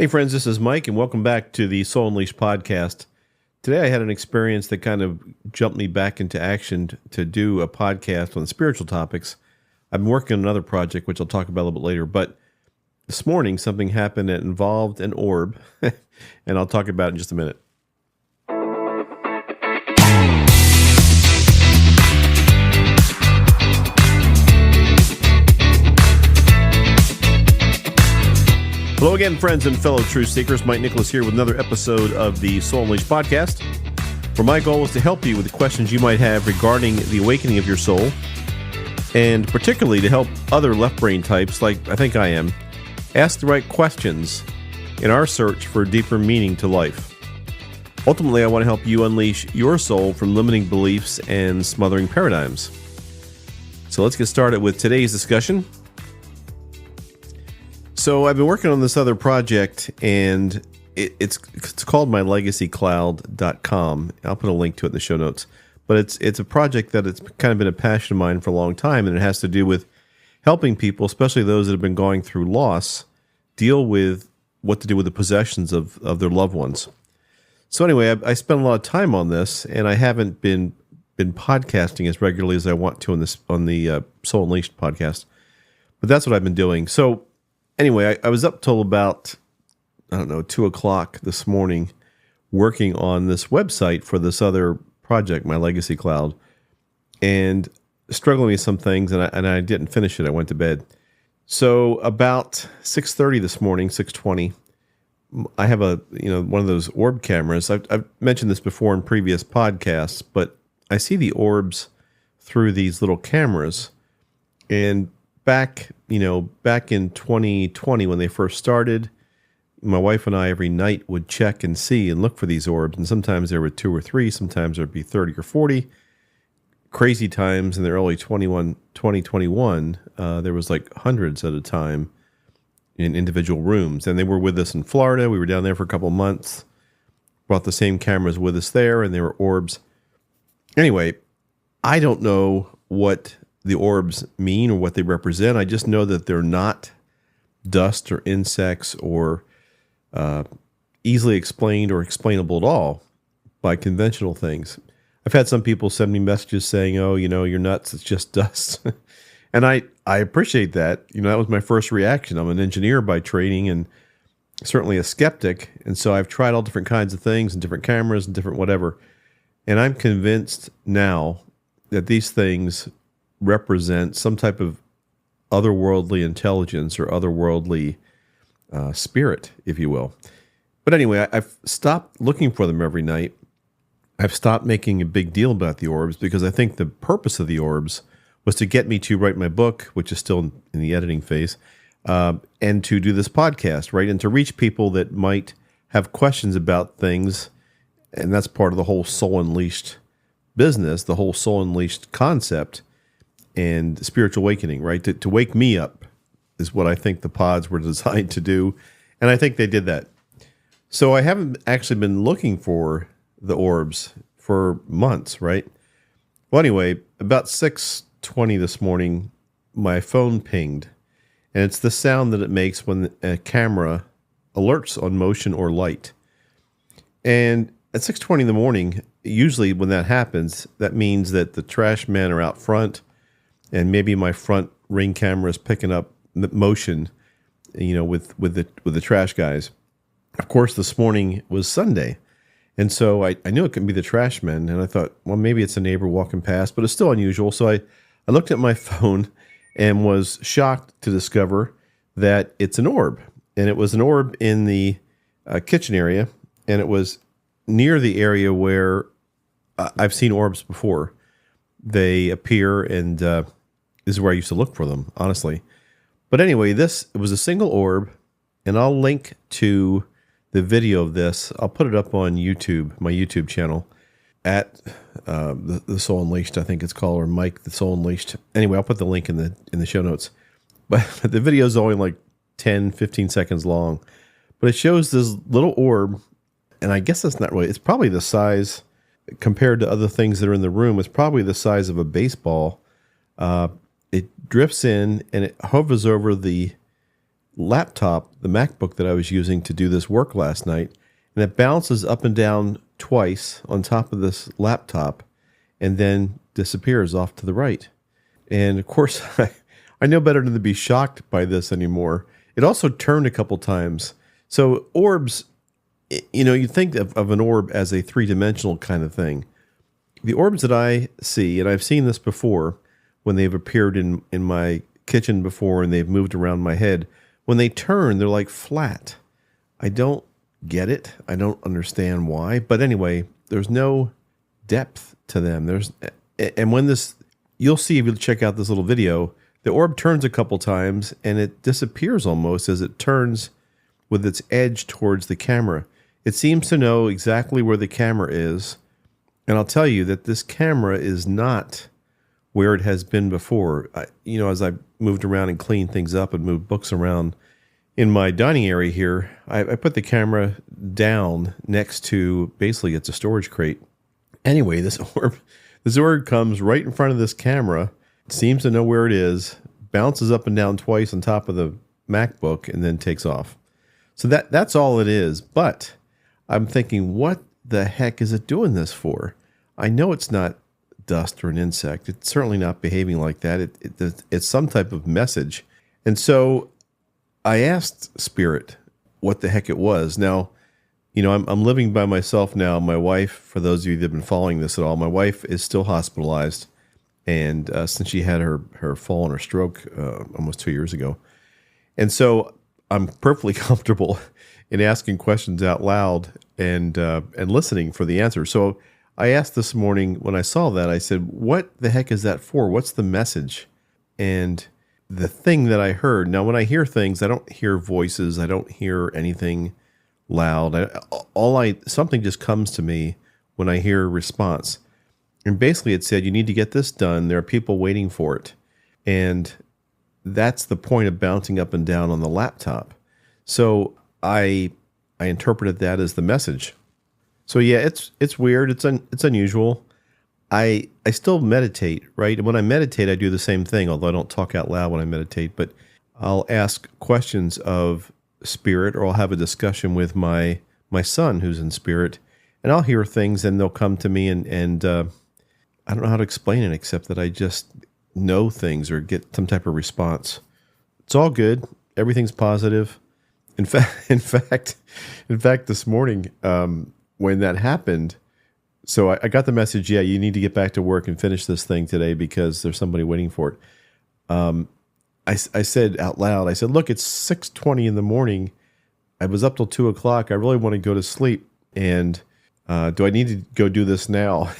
Hey friends, this is Mike and welcome back to the Soul Unleashed podcast. Today I had an experience that kind of jumped me back into action to do a podcast on spiritual topics. I've been working on another project, which I'll talk about a little bit later, but this morning something happened that involved an orb, and I'll talk about it in just a minute. Hello again, friends and fellow truth seekers. Mike Nicholas here with another episode of the Soul Unleashed podcast, where my goal is to help you with the questions you might have regarding the awakening of your soul, and particularly to help other left brain types, like I think I am, ask the right questions in our search for deeper meaning to life. Ultimately, I want to help you unleash your soul from limiting beliefs and smothering paradigms. So let's get started with today's discussion. So I've been working on this other project, and it's called mylegacycloud.com. I'll put a link to it in the show notes. But it's a project that it's kind of been a passion of mine for a long time, and it has to do with helping people, especially those that have been going through loss, deal with what to do with the possessions of their loved ones. So anyway, I spent a lot of time on this, and I haven't been podcasting as regularly as I want to on the Soul Unleashed podcast. But that's what I've been doing. So anyway, I was up till about, 2 o'clock this morning working on this website for this other project, My Legacy Cloud, and struggling with some things, and I didn't finish it. I went to bed. So about 6:30 this morning, 6:20, I have one of those orb cameras. I've mentioned this before in previous podcasts, but I see the orbs through these little cameras, and back in 2020 when they first started, my wife and I every night would check and see and look for these orbs, and sometimes there were 2 or 3, sometimes there'd be 30 or 40. Crazy times in the early 2021, there was like hundreds at a time in individual rooms, and they were with us in Florida. We were down there for a couple of months, brought the same cameras with us there, and they were orbs. Anyway, I don't know what the orbs mean or what they represent. I just know that they're not dust or insects or easily explained or explainable at all by conventional things. I've had some people send me messages saying, "Oh, you're nuts. It's just dust." And I appreciate that. That was my first reaction. I'm an engineer by training and certainly a skeptic. And so I've tried all different kinds of things and different cameras and different whatever. And I'm convinced now that these things represent some type of otherworldly intelligence or otherworldly spirit, if you will. But anyway, I've stopped looking for them every night. I've stopped making a big deal about the orbs because I think the purpose of the orbs was to get me to write my book, which is still in the editing phase, and to do this podcast, right? And to reach people that might have questions about things. And that's part of the whole Soul Unleashed business, the whole Soul Unleashed concept and spiritual awakening, right? To wake me up is what I think the pods were designed to do. And I think they did that. So I haven't actually been looking for the orbs for months, right? Well, anyway, about 6:20 this morning, my phone pinged. And it's the sound that it makes when a camera alerts on motion or light. And at 6:20 in the morning, usually when that happens, that means that the trash men are out front, and maybe my front ring camera is picking up motion, with the trash guys. Of course, this morning was Sunday, and so I knew it couldn't be the trash men, and I thought, well, maybe it's a neighbor walking past, but it's still unusual. So I looked at my phone and was shocked to discover that it's an orb, and it was an orb in the kitchen area, and it was near the area where I've seen orbs before. They appear, and this is where I used to look for them, honestly. But anyway, it was a single orb, and I'll link to the video of this. I'll put it up on YouTube, my YouTube channel, at the Soul Unleashed, I think it's called, or Mike the Soul Unleashed. Anyway, I'll put the link in the show notes. But the video is only like 10, 15 seconds long. But it shows this little orb, and I guess that's not really, it's probably the size, compared to other things that are in the room, it's probably the size of a baseball. It drifts in, and it hovers over the laptop, the MacBook that I was using to do this work last night, and it bounces up and down twice on top of this laptop and then disappears off to the right. And of course, I know better than to be shocked by this anymore. It also turned a couple times. So orbs, you think of an orb as a three-dimensional kind of thing. The orbs that I see, and I've seen this before when they've appeared in my kitchen before and they've moved around my head, when they turn, they're like flat. I don't get it. I don't understand why. But anyway, there's no depth to them. And when this, you'll see if you check out this little video, the orb turns a couple times and it disappears almost as it turns with its edge towards the camera. It seems to know exactly where the camera is. And I'll tell you that this camera is not where it has been before. As I moved around and cleaned things up and moved books around in my dining area here, I put the camera down next to, basically it's a storage crate. Anyway, this orb comes right in front of this camera, seems to know where it is, bounces up and down twice on top of the MacBook, and then takes off. So that's all it is. But I'm thinking, what the heck is it doing this for? I know it's not dust or an insect. It's certainly not behaving like that. It's some type of message. And so I asked Spirit what the heck it was. Now, I'm living by myself now. My wife, for those of you that have been following this at all, my wife is still hospitalized. And since she had her fall and her stroke almost 2 years ago. And so I'm perfectly comfortable in asking questions out loud and listening for the answer. So I asked this morning when I saw that, I said, what the heck is that for? What's the message? And the thing that I heard, now when I hear things, I don't hear voices. I don't hear anything loud. Something just comes to me when I hear a response. And basically it said, you need to get this done. There are people waiting for it. And that's the point of bouncing up and down on the laptop. So I interpreted that as the message. So yeah, it's weird. It's unusual. I still meditate, right? And when I meditate, I do the same thing, although I don't talk out loud when I meditate, but I'll ask questions of Spirit, or I'll have a discussion with my son who's in Spirit, and I'll hear things and they'll come to me and I don't know how to explain it except that I just know things or get some type of response. It's all good. Everything's positive. In fact, this morning, when that happened, so I got the message, yeah, you need to get back to work and finish this thing today because there's somebody waiting for it. I said out loud, I said, look, it's 6:20 in the morning. I was up till 2 o'clock. I really want to go to sleep. And do I need to go do this now?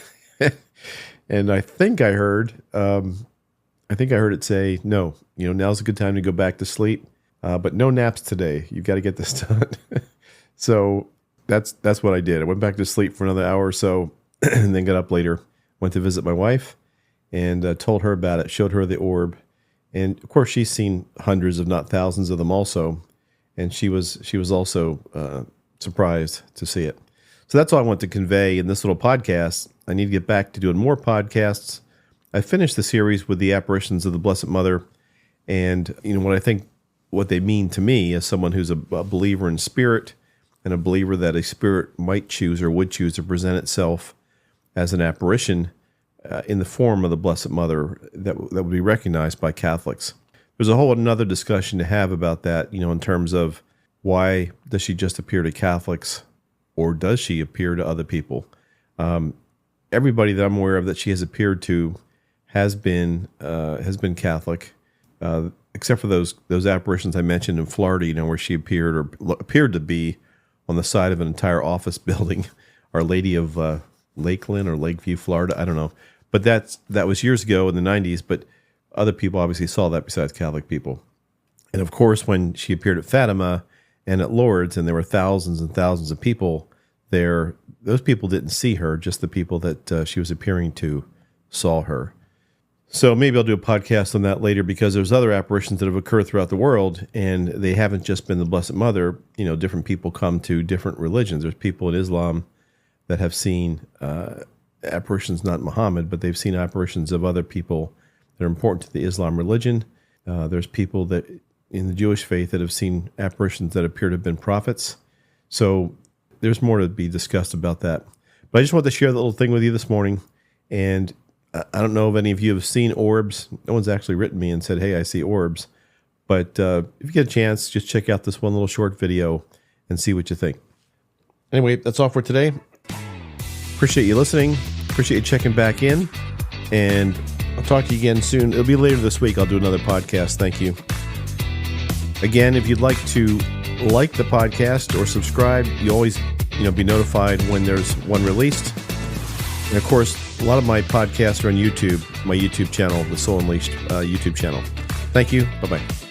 And I think I heard it say, no, now's a good time to go back to sleep. But no naps today. You've got to get this done. So that's what I did. I went back to sleep for another hour or so and then got up later, went to visit my wife and told her about it, showed her the orb. And of course she's seen hundreds, if not thousands of them also. And she was also surprised to see it. So that's all I want to convey in this little podcast. I need to get back to doing more podcasts. I finished the series with the apparitions of the Blessed Mother. And what they mean to me as someone who's a believer in spirit and a believer that a spirit might choose or would choose to present itself as an apparition in the form of the Blessed Mother that would be recognized by Catholics. There's a whole another discussion to have about that, in terms of why does she just appear to Catholics or does she appear to other people? Everybody that I'm aware of that she has appeared to has been Catholic, except for those apparitions I mentioned in Florida, where she appeared to be on the side of an entire office building, Our Lady of Lakeland or Lakeview, Florida. I don't know. But that was years ago in the 90s, but other people obviously saw that besides Catholic people. And of course, when she appeared at Fatima and at Lourdes, and there were thousands and thousands of people there, those people didn't see her, just the people that she was appearing to saw her. So maybe I'll do a podcast on that later, because there's other apparitions that have occurred throughout the world, and they haven't just been the Blessed Mother. Different people come to different religions. There's people in Islam that have seen apparitions, not Muhammad, but they've seen apparitions of other people that are important to the Islam religion. There's people that in the Jewish faith that have seen apparitions that appear to have been prophets. So there's more to be discussed about that. But I just wanted to share that little thing with you this morning. And I don't know if any of you have seen orbs. No one's actually written me and said, hey, I see orbs. But if you get a chance, just check out this one little short video and see what you think. Anyway, that's all for today. Appreciate you listening. Appreciate you checking back in. And I'll talk to you again soon. It'll be later this week. I'll do another podcast. Thank you. Again, if you'd like to like the podcast or subscribe, you always be notified when there's one released. And of course, a lot of my podcasts are on YouTube, my YouTube channel, the Soul Unleashed YouTube channel. Thank you. Bye-bye.